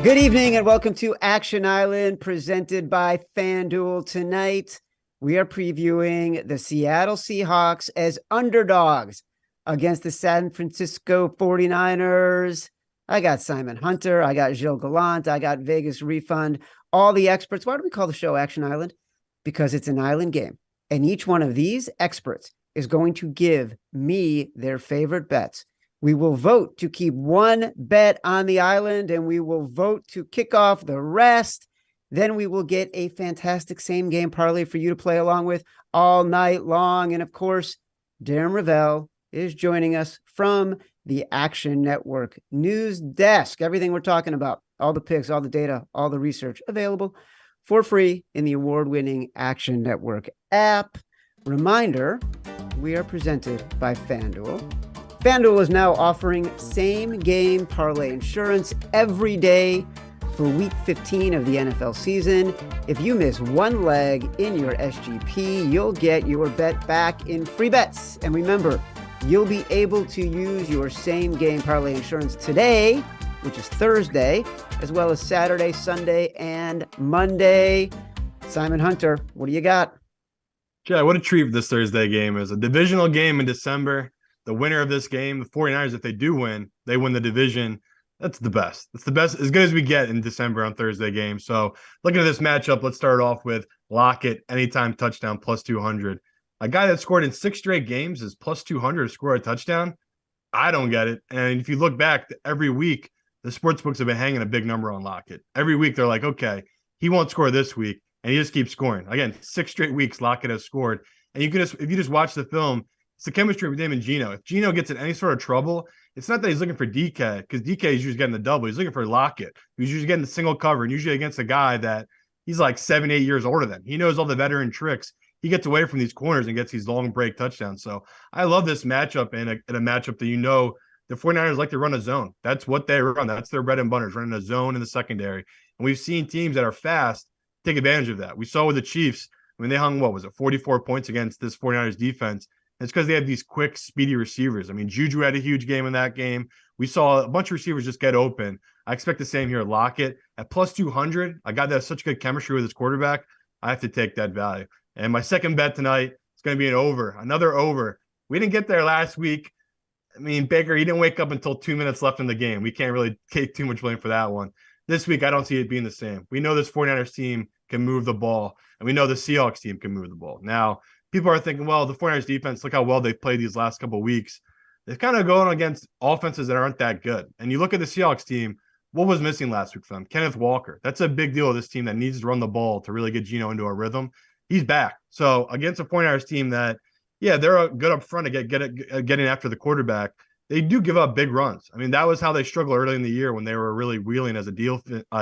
Good evening and welcome to Action Island presented by FanDuel. Tonight, we are previewing the Seattle Seahawks as underdogs against the San Francisco 49ers. I got Simon Hunter, I got Gilles Gallant, I got Vegas Refund, all the experts. Why do we call the show Action Island? Because it's an island game. And each one of these experts is going to give me their favorite bets. We will vote to keep one bet on the island, and we will vote to kick off the rest. Then we will get a fantastic same-game parlay for you to play along with all night long. And, of course, Darren Ravel is joining us from the Action Network news desk. Everything we're talking about, all the picks, all the data, all the research available for free in the award-winning Action Network app. Reminder, we are presented by FanDuel. FanDuel is now offering same-game parlay insurance every day for Week 15 of the NFL season. If you miss one leg in your SGP, you'll get your bet back in free bets. And remember, you'll be able to use your same-game parlay insurance today, which is Thursday, as well as Saturday, Sunday, and Monday. Simon Hunter, what do you got? Yeah, what a treat this Thursday game is. A divisional game in December. The winner of this game, the 49ers, if they do win, they win the division. That's the best. It's the best, as good as we get in December on Thursday games. So looking at this matchup, let's start off with Lockett, anytime touchdown, plus 200. A guy that scored in 6 straight games is plus 200 to score a touchdown. I don't get it. And if you look back, every week, the sportsbooks have been hanging a big number on Lockett. Every week, they're like, okay, he won't score this week, and he just keeps scoring. Again, 6 straight weeks, Lockett has scored. And you can just, if you just watch the film, it's the chemistry with him and Gino. If Gino gets in any sort of trouble, it's not that he's looking for DK, because DK is usually getting the double. He's looking for Lockett. He's usually getting the single cover, and usually against a guy that he's like 7-8 years older than. He knows all the veteran tricks. He gets away from these corners and gets these long break touchdowns. So I love this matchup in a matchup that the 49ers like to run a zone. That's what they run. That's their bread and butter, is running a zone in the secondary. And we've seen teams that are fast take advantage of that. We saw with the Chiefs when they hung, 44 points against this 49ers defense. It's because they have these quick, speedy receivers. I mean, Juju had a huge game in that game. We saw a bunch of receivers just get open. I expect the same here at Lockett. At plus 200, a guy that has such good chemistry with his quarterback, I have to take that value. And my second bet tonight is going to be another over. We didn't get there last week. I mean, Baker, he didn't wake up until 2 minutes left in the game. We can't really take too much blame for that one. This week, I don't see it being the same. We know this 49ers team can move the ball, and we know the Seahawks team can move the ball. Now, people are thinking, well, the 49ers defense, look how well they've played these last couple of weeks. They're kind of going against offenses that aren't that good. And you look at the Seahawks team, what was missing last week for them? Kenneth Walker. That's a big deal of this team that needs to run the ball to really get Gino into a rhythm. He's back. So against a 49ers team that, yeah, they're good up front to getting after the quarterback, they do give up big runs. I mean, that was how they struggled early in the year when they were really wheeling as a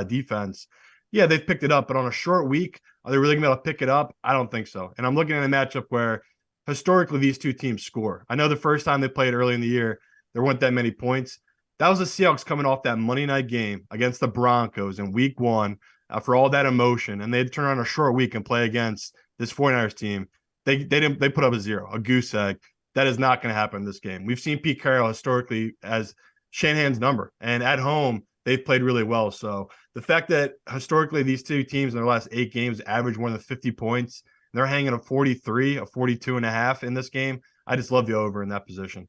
defense. Yeah, they've picked it up, but on a short week, are they really going to be able to pick it up? I don't think so. And I'm looking at a matchup where historically these two teams score. I know the first time they played early in the year, there weren't that many points. That was the Seahawks coming off that Monday night game against the Broncos in week 1 for all that emotion. And they'd turn on a short week and play against this 49ers team. They put up a goose egg. That is not going to happen in this game. We've seen Pete Carroll historically as Shanahan's number. And at home, they've played really well. So the fact that historically these two teams in their last 8 games average more than 50 points, they're hanging a 43, a 42.5 in this game. I just love the over in that position.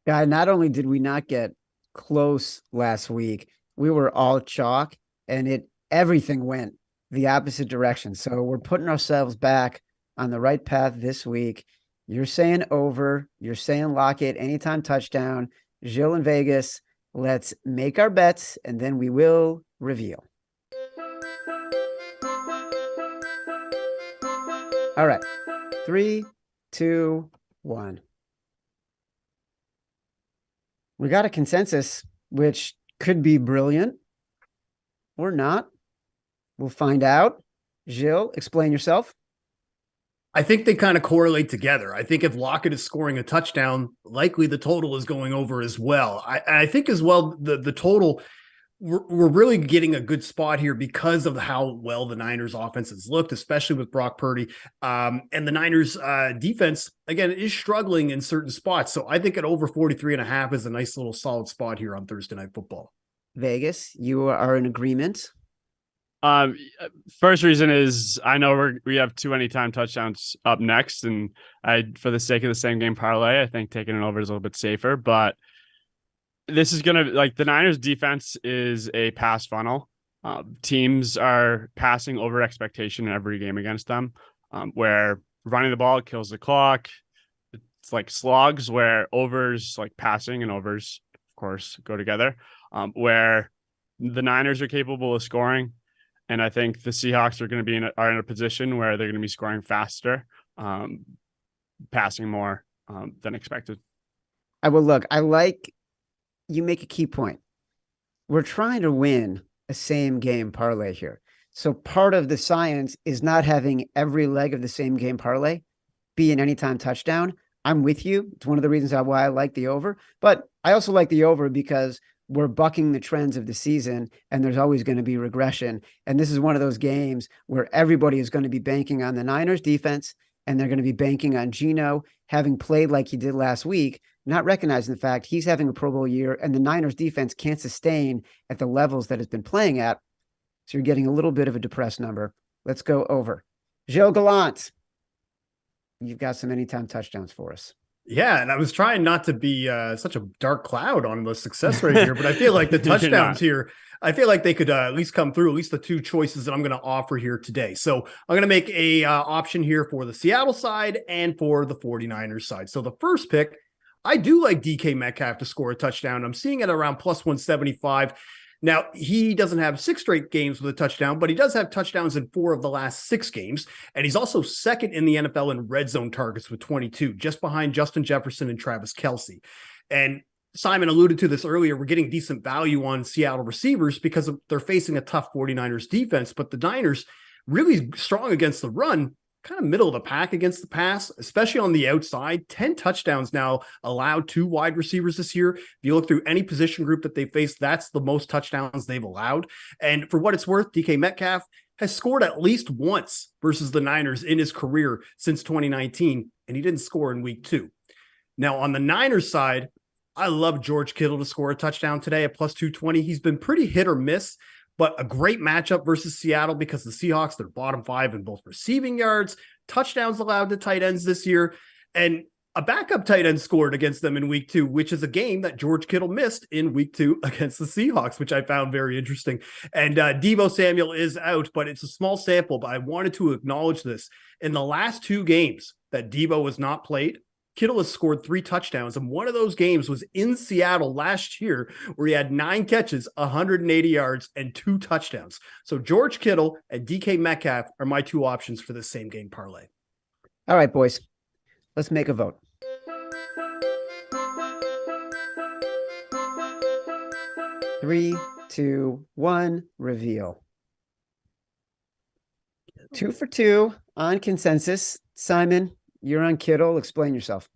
Yeah, not only did we not get close last week, we were all chalk, and everything went the opposite direction. So we're putting ourselves back on the right path this week. You're saying over, you're saying Lockett, anytime touchdown. Gilles in Vegas, let's make our bets, and then we will reveal. All right. 3, 2, 1. We got a consensus, which could be brilliant or not. We'll find out. Gilles, explain yourself. I think they kind of correlate together. I think if Lockett is scoring a touchdown, likely the total is going over as well. I think as well, the total, we're really getting a good spot here because of how well the Niners offense has looked, especially with Brock Purdy. And the Niners defense, again, is struggling in certain spots. So I think at over 43.5 is a nice little solid spot here on Thursday Night Football. Vegas, you are in agreement. First reason is I know we have 2 anytime touchdowns up next, and for the sake of the same game parlay, I think taking it over is a little bit safer. But this is gonna the Niners defense is a pass funnel. Teams are passing over expectation in every game against them, where running the ball kills the clock. It's like slogs, where overs, like passing and overs, of course, go together. Where the Niners are capable of scoring. And I think the Seahawks are going to be in a position where they're going to be scoring faster, passing more than expected. I like you make a key point. We're trying to win a same game parlay here. So part of the science is not having every leg of the same game parlay be an anytime touchdown. I'm with you. It's one of the reasons why I like the over, but I also like the over because we're bucking the trends of the season and there's always going to be regression. And this is one of those games where everybody is going to be banking on the Niners defense and they're going to be banking on Gino having played like he did last week, not recognizing the fact he's having a Pro Bowl year and the Niners defense can't sustain at the levels that it's been playing at. So you're getting a little bit of a depressed number. Let's go over. Gilles Gallant, you've got some anytime touchdowns for us. Yeah, and I was trying not to be such a dark cloud on the success rate here, but I feel like the touchdowns here, I feel like they could at least come through, at least the two choices that I'm going to offer here today. So I'm going to make a option here for the Seattle side and for the 49ers side. So the first pick, I do like DK Metcalf to score a touchdown. I'm seeing it around plus 175. Now, he doesn't have 6 straight games with a touchdown, but he does have touchdowns in 4 of the last 6 games. And he's also second in the NFL in red zone targets with 22, just behind Justin Jefferson and Travis Kelce. And Simon alluded to this earlier. We're getting decent value on Seattle receivers because they're facing a tough 49ers defense, but the Niners really strong against the run, kind of middle of the pack against the pass, especially on the outside. 10 touchdowns now allowed to wide receivers this year. If you look through any position group that they face, that's the most touchdowns they've allowed. And for what it's worth, DK Metcalf has scored at least once versus the Niners in his career since 2019, and he didn't score in week 2. Now, on the Niners side, I love George Kittle to score a touchdown today at plus 220. He's been pretty hit or miss, but a great matchup versus Seattle because the Seahawks, they're bottom 5 in both receiving yards, touchdowns allowed to tight ends this year, and a backup tight end scored against them in week 2, which is a game that George Kittle missed in week 2 against the Seahawks, which I found very interesting. And Deebo Samuel is out, but it's a small sample, but I wanted to acknowledge this. In the last 2 games that Deebo was not played, Kittle has scored 3 touchdowns, and one of those games was in Seattle last year where he had 9 catches, 180 yards, and 2 touchdowns. So George Kittle and DK Metcalf are my 2 options for this same game parlay. All right, boys, let's make a vote. Three, 2, 1, reveal. 2 for 2 on consensus. Simon, you're on Kittle. Explain yourself.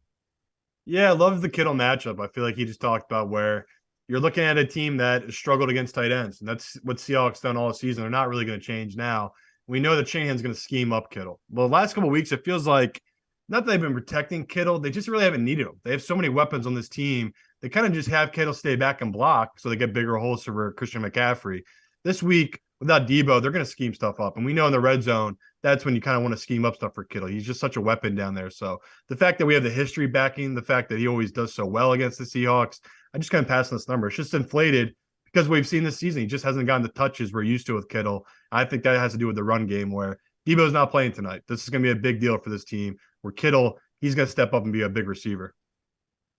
Yeah, I love the Kittle matchup. I feel like he just talked about where you're looking at a team that struggled against tight ends, and that's what Seahawks done all season. They're not really going to change now. We know that Shanahan's going to scheme up Kittle. Well, the last couple of weeks, it feels like not that they've been protecting Kittle. They just really haven't needed him. They have so many weapons on this team. They kind of just have Kittle stay back and block so they get bigger holes for Christian McCaffrey. This week, without Deebo, they're going to scheme stuff up. And we know in the red zone, that's when you kind of want to scheme up stuff for Kittle. He's just such a weapon down there. So the fact that we have the history backing, the fact that he always does so well against the Seahawks, I just kind of pass on this number. It's just inflated because we've seen this season. He just hasn't gotten the touches we're used to with Kittle. I think that has to do with the run game where Deebo's not playing tonight. This is going to be a big deal for this team where Kittle, he's going to step up and be a big receiver.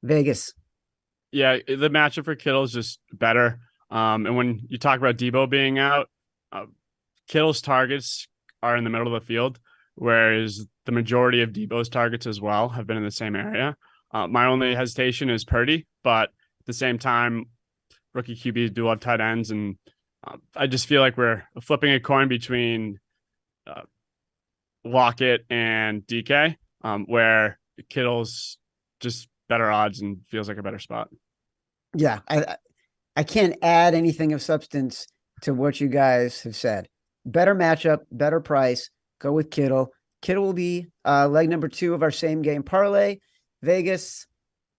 Vegas. Yeah, the matchup for Kittle is just better. And when you talk about Deebo being out, Kittle's targets are in the middle of the field, whereas the majority of Deebo's targets as well have been in the same area. My only hesitation is Purdy, but at the same time, rookie QBs do love tight ends, and I just feel like we're flipping a coin between Lockett and DK, where Kittle's just better odds and feels like a better spot. Yeah, I can't add anything of substance to what you guys have said. Better matchup, better price. Go with Kittle. Kittle will be leg number 2 of our same game parlay. Vegas,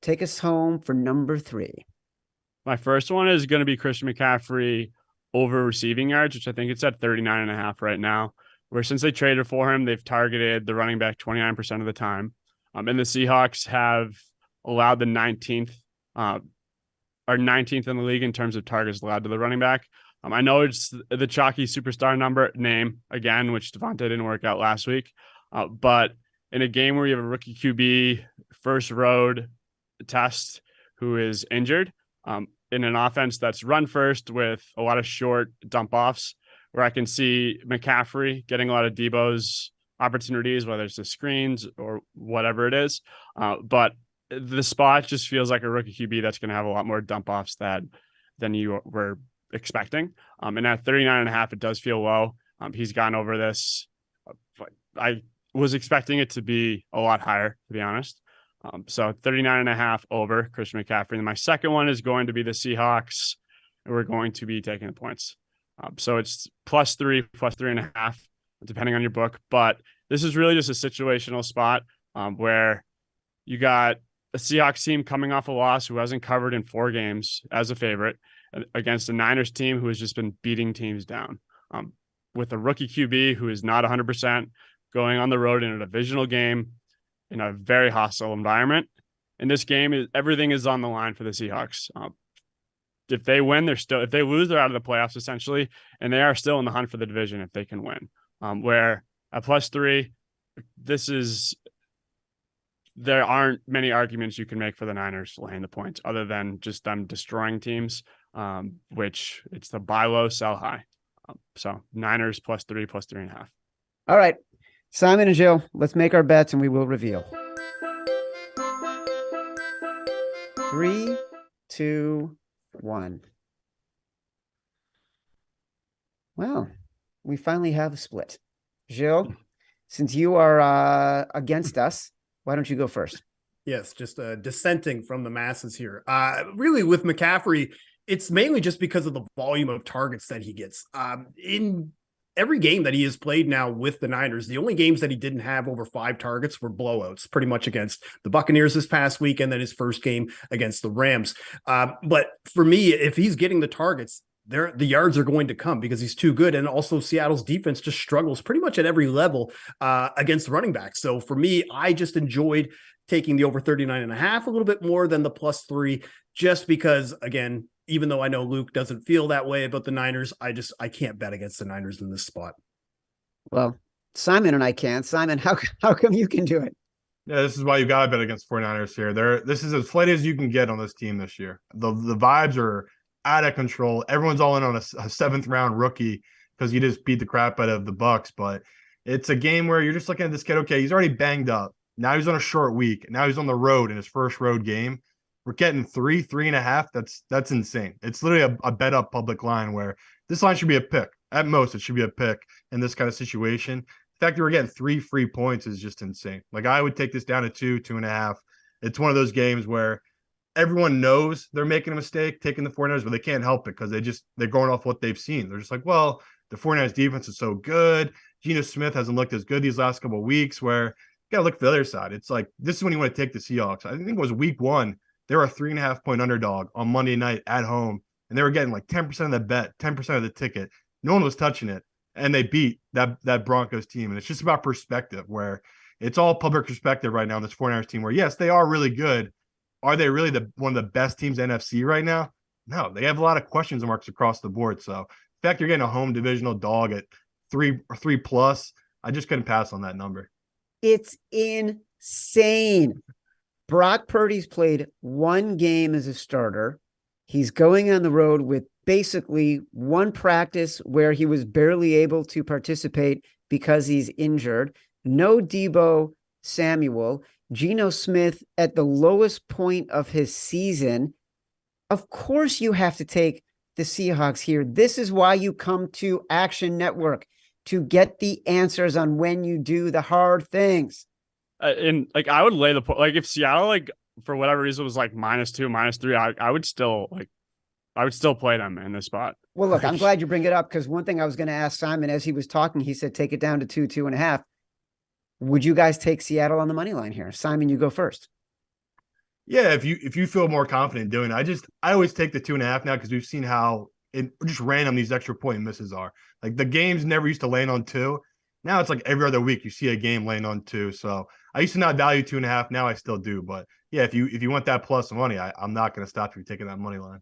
take us home for number 3. My first one is going to be Christian McCaffrey over receiving yards, which I think it's at 39.5 right now, where since they traded for him, they've targeted the running back 29% of the time. And the Seahawks have allowed the 19th are 19th in the league in terms of targets allowed to the running back. I know it's the chalky superstar name again, which Devontae didn't work out last week. But in a game where you have a rookie QB first road test who is injured, in an offense that's run first with a lot of short dump offs, where I can see McCaffrey getting a lot of Debo's opportunities, whether it's the screens or whatever it is. But the spot just feels like a rookie QB that's going to have a lot more dump offs than you were expecting. And at 39.5, it does feel low. He's gone over this. I was expecting it to be a lot higher, to be honest. So 39.5 over Christian McCaffrey. And my second one is going to be the Seahawks, and we're going to be taking the points. So it's +3, +3.5, depending on your book. But this is really just a situational spot where you got a Seahawks team coming off a loss who hasn't covered in 4 games as a favorite against a Niners team who has just been beating teams down. With a rookie QB who is not 100% going on the road in a divisional game in a very hostile environment. In this game, everything is on the line for the Seahawks. If they win, if they lose, they're out of the playoffs essentially, and they are still in the hunt for the division if they can win. Where at +3, there aren't many arguments you can make for the Niners laying the points other than just them destroying teams, which it's the buy low, sell high. So Niners +3, +3.5. All right, Simon and Gilles, let's make our bets and we will reveal. 3, 2, 1. Well, we finally have a split. Gilles, since you are against us, why don't you go first? Yes, just dissenting from the masses here. Really, with McCaffrey, it's mainly just because of the volume of targets that he gets. In every game that he has played now with the Niners, the only games that he didn't have over 5 targets were blowouts, pretty much against the Buccaneers this past week, and then his first game against the Rams. But for me, if he's getting the targets, the yards are going to come because he's too good. And also Seattle's defense just struggles pretty much at every level against the running back. So for me, I just enjoyed taking the over 39.5 a little bit more than the +3, just because, again, even though I know Luke doesn't feel that way about the Niners, I can't bet against the Niners in this spot. Well, Simon and I can. Simon, how come you can do it? Yeah, this is why you got to bet against 49ers here. This is as flighty as you can get on this team this year. The vibes are out of control. Everyone's all in on a 7th round rookie because he just beat the crap out of the Bucks. But it's a game where you're just looking at this kid. Okay, he's already banged up. Now he's on a short week. Now he's on the road in his first road game. We're getting 3.5. That's insane. It's literally a bet up public line where this line should be a pick. At most, it should be a pick in this kind of situation. The fact that we're getting 3 free points is just insane. Like, I would take this down to 2.5. It's one of those games where everyone knows they're making a mistake taking the 49ers, but they can't help it because they're going off what they've seen. They're just like, well, the 49ers defense is so good. Geno Smith hasn't looked as good these last couple of weeks, where you got to look for the other side. It's like, this is when you want to take the Seahawks. I think it was week 1. They were a 3.5-point underdog on Monday night at home, and they were getting like 10% of the bet, 10% of the ticket. No one was touching it, and they beat that Broncos team. And it's just about perspective, where it's all public perspective right now on this 49ers team, where, yes, they are really good. Are they really one of the best teams in NFC right now? No, they have a lot of questions marks across the board. So the fact you're getting a home divisional dog at 3+, I just couldn't pass on that number. It's insane. Brock Purdy's played 1 game as a starter. He's going on the road with basically 1 practice where he was barely able to participate because he's injured. No Deebo Samuel. Geno Smith at the lowest point of his season. Of course you have to take the Seahawks here. This is why you come to Action Network, to get the answers on when you do the hard things. And like, I would lay the point, like, if Seattle, like, for whatever reason was like -2, -3, I would still play them in this spot. Well, look, I'm glad you bring it up, because one thing I was going to ask Simon as he was talking, he said, take it down to 2.5. Would you guys take Seattle on the money line here? Simon, you go first. Yeah, if you feel more confident doing it, I always take the 2.5 now because we've seen how just random these extra point misses are. Like the games never used to land on 2. Now it's like every other week you see a game land on 2. So I used to not value 2.5. Now I still do. But yeah, if you want that plus money, I'm not going to stop you taking that money line.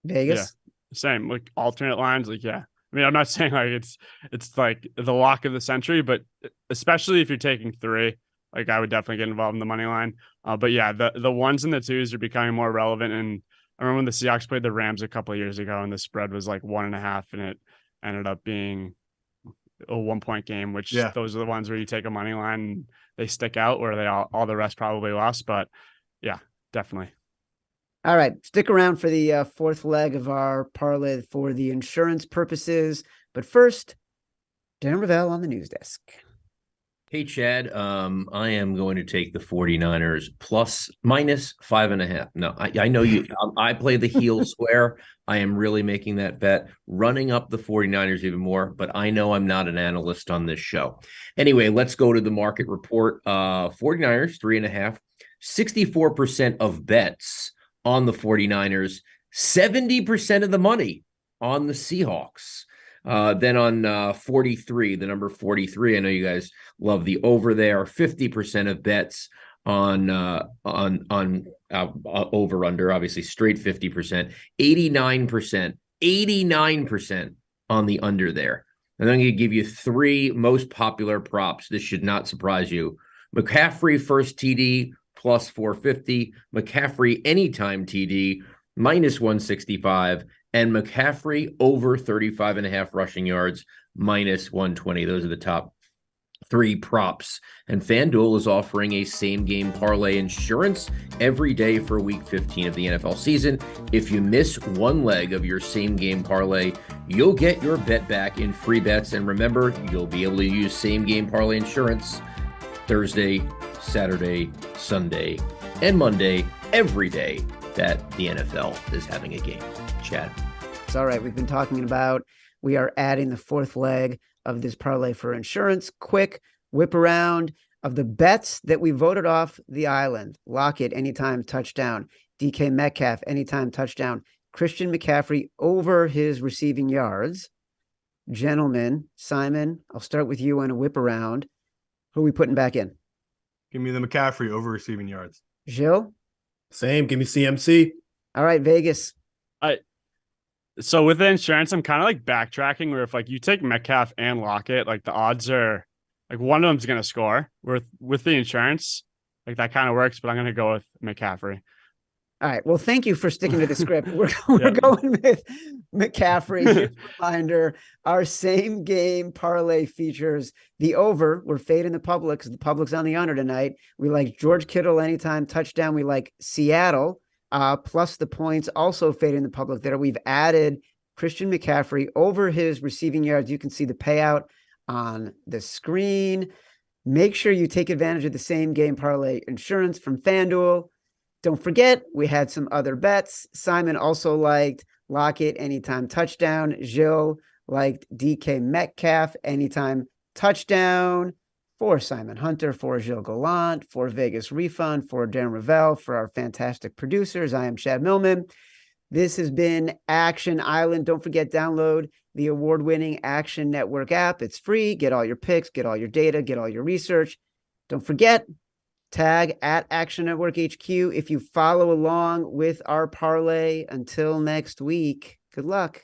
Vegas. Yeah, same. Like alternate lines. Like, yeah. I mean, I'm not saying like it's like the lock of the century, but especially if you're taking 3, like I would definitely get involved in the money line. But yeah, the ones and the twos are becoming more relevant. And I remember when the Seahawks played the Rams a couple of years ago, and the spread was like 1.5, and it ended up being a 1-point game. Which those are the ones where you take a money line, and they stick out, where they all the rest probably lost. But yeah, definitely. All right, stick around for the fourth leg of our parlay for the insurance purposes. But first, Dan Ravel on the news desk. Hey, Chad, I am going to take the 49ers minus 5.5. No, I know you. I play the heel square. I am really making that bet, running up the 49ers even more, but I know I'm not an analyst on this show. Anyway, let's go to the market report. 49ers, 3.5, 64% of bets on the 49ers, 70% of the money on the Seahawks. Then on 43, the number 43, I know you guys love the over there. 50% of bets on over under, obviously straight 50%, 89% on the under there. And I'm going to give you 3 most popular props. This should not surprise you. McCaffrey first TD plus 450, McCaffrey anytime TD minus 165, and McCaffrey over 35.5 rushing yards minus 120. Those are the top 3 props. And FanDuel is offering a same-game parlay insurance every day for week 15 of the NFL season. If you miss one leg of your same-game parlay, you'll get your bet back in free bets. And remember, you'll be able to use same-game parlay insurance Thursday, Saturday, Sunday, and Monday, every day that the NFL is having a game. Chad. It's all right. We've been talking about, we are adding the fourth leg of this parlay for insurance. Quick whip around of the bets that we voted off the island. Lockett, anytime touchdown. DK Metcalf, anytime touchdown. Christian McCaffrey over his receiving yards. Gentlemen, Simon, I'll start with you on a whip around. Who are we putting back in? Give me the McCaffrey over receiving yards. Gilles? Same. Give me CMC. All right, Vegas. So with the insurance, I'm kind of like backtracking, where if like you take Metcalf and Lockett, like the odds are like one of them's going to score. With the insurance, like that kind of works, but I'm going to go with McCaffrey. All right. Well, thank you for sticking to the script. We're going with McCaffrey. Here's a reminder, our same game parlay features the over. We're fading the public because the public's on the under tonight. We like George Kittle anytime touchdown. We like Seattle. Plus the points, also fading the public there. We've added Christian McCaffrey over his receiving yards. You can see the payout on the screen. Make sure you take advantage of the same game parlay insurance from FanDuel. Don't forget, we had some other bets. Simon also liked Lockett anytime touchdown. Gilles liked DK Metcalf anytime touchdown. For Simon Hunter, for Gilles Gallant, for Vegas Refund, for Dan Ravel, for our fantastic producers. I am Chad Millman. This has been Action Island. Don't forget, download the award-winning Action Network app. It's free. Get all your picks, get all your data, get all your research. Don't forget, tag at Action Network HQ if you follow along with our parlay. Until next week, good luck.